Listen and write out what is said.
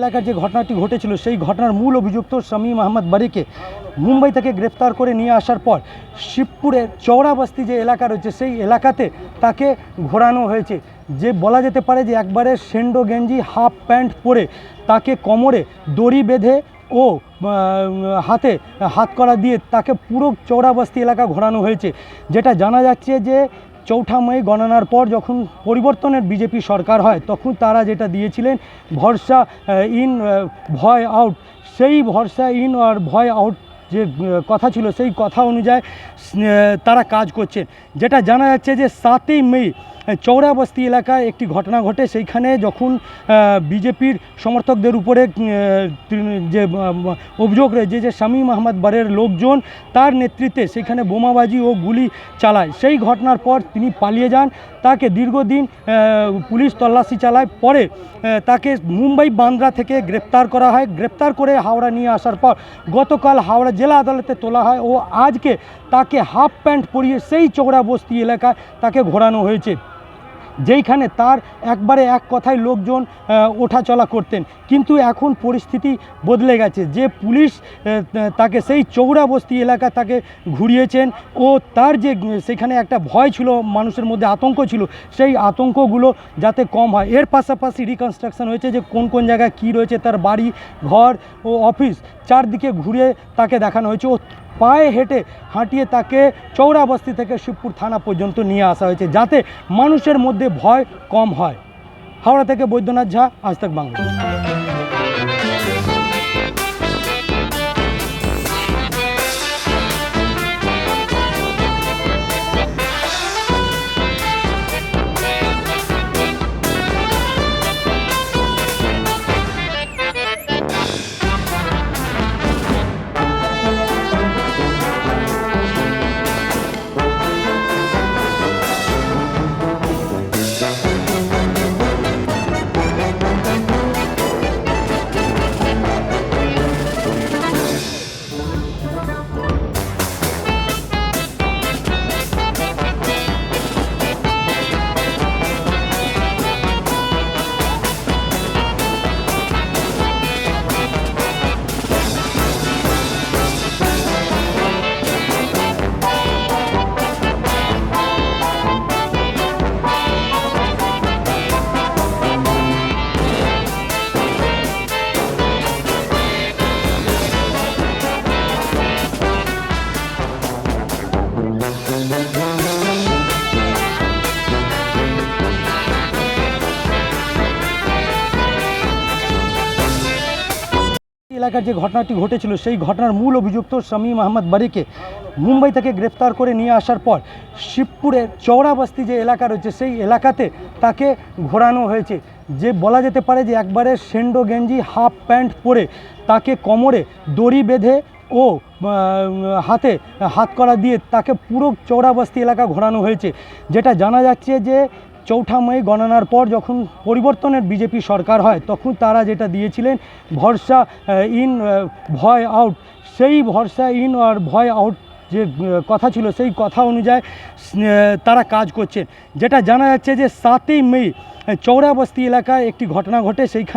এলাকার যে ঘটনাটি ঘটেছিল সেই ঘটনার মূল অভিযুক্ত শামীম আহমদ বারীকে মুম্বাই থেকে গ্রেফতার করে নিয়ে আসার পর শিবপুরের চৌরাবস্তি যে এলাকা রয়েছে সেই এলাকাতে তাকে ঘোরানো হয়েছে। যে বলা যেতে পারে যে একবারে সেন্ডো গেঞ্জি হাফ প্যান্ট পরে তাকে কোমরে দড়ি বেঁধে ও হাতে হাতকড়া দিয়ে তাকে পুরো চৌরাবস্তি এলাকা ঘোরানো হয়েছে। যেটা জানা যাচ্ছে যে ৪ঠা মে গণনার পর যখন পরিবর্তনের বিজেপি সরকার হয় তখন তারা যেটা দিয়েছিলেন ভরসা ইন ভয় আউট, সেই ভরসা ইন আর ভয় আউট যে কথা ছিল সেই কথা অনুযায়ী তারা কাজ করছেন। যেটা জানা যাচ্ছে যে ৭ই মে চৌরাবস্তি এলাকায় একটি ঘটনা ঘটে। সেইখানে যখন বিজেপির সমর্থকদের উপরে যে অভিযোগ রয়েছে যে শামীম আহমদ বারের লোকজন তার নেতৃত্বে সেখানে বোমাবাজি ও গুলি চালায়, সেই ঘটনার পর তিনি পালিয়ে যান। তাকে দীর্ঘদিন পুলিশ তল্লাশি চালায়, পরে তাকে মুম্বাই বান্দ্রা থেকে গ্রেপ্তার করা হয়। গ্রেপ্তার করে হাওড়া নিয়ে আসার পর গতকাল হাওড়া জেলা আদালতে তোলা হয় ও আজকে তাকে হাফ প্যান্ট পরিয়ে সেই চৌরাবস্তি এলাকায় তাকে ঘোরানো হয়েছে, যেইখানে তার একবারে এক কথায় লোকজন ওঠা চলা করতেন। কিন্তু এখন পরিস্থিতি বদলে গেছে, যে পুলিশ তাকে সেই চৌরাবস্তি এলাকা তাকে ঘুরিয়েছেন ও তার যে সেখানে একটা ভয় ছিল, মানুষের মধ্যে আতঙ্ক ছিল, সেই আতঙ্কগুলো যাতে কম হয়। এর পাশাপাশি রিকনস্ট্রাকশন হয়েছে যে কোন কোন জায়গায় কী রয়েছে, তার বাড়ি ঘর ও অফিস চারদিকে ঘুরে তাকে দেখানো হয়েছে ও পায়ে হেঁটে হাঁটিয়ে তাকে চৌরাবস্তি থেকে শিবপুর থানা পর্যন্ত নিয়ে আসা হয়েছে, যাতে মানুষের মধ্যে ভয় কম হয়। হাওড়া থেকে বৈদ্যনাথ ঝা, আজ তাক বাংলা। এলাকার যে ঘটনাটি ঘটেছিল সেই ঘটনার মূল অভিযুক্ত শামীম আহমদ বারীকে মুম্বাই থেকে গ্রেফতার করে নিয়ে আসার পর শিবপুরের চৌরাবস্তি যে এলাকা রয়েছে সেই এলাকাতে তাকে ঘোরানো হয়েছে। যে বলা যেতে পারে যে একবারে সেন্ডো গেঞ্জি হাফ প্যান্ট পরে তাকে কোমরে দড়ি বেঁধে ও হাতে হাতকড়া দিয়ে তাকে পুরো চৌরাবস্তি এলাকা ঘোরানো হয়েছে। যেটা জানা যাচ্ছে যে ৪ঠা মে গণনার পর যখন পরিবর্তনের বিজেপি সরকার হয় তখন তারা যেটা দিয়েছিলেন ভরসা ইন ভয় আউট, সেই ভরসা ইন আর ভয় আউট যে কথা ছিল সেই কথা অনুযায়ী তারা কাজ করছেন। যেটা জানা যাচ্ছে যে ৭ই মে চৌরাবস্তি এলাকায় একটি ঘটনা ঘটে। সেইখানে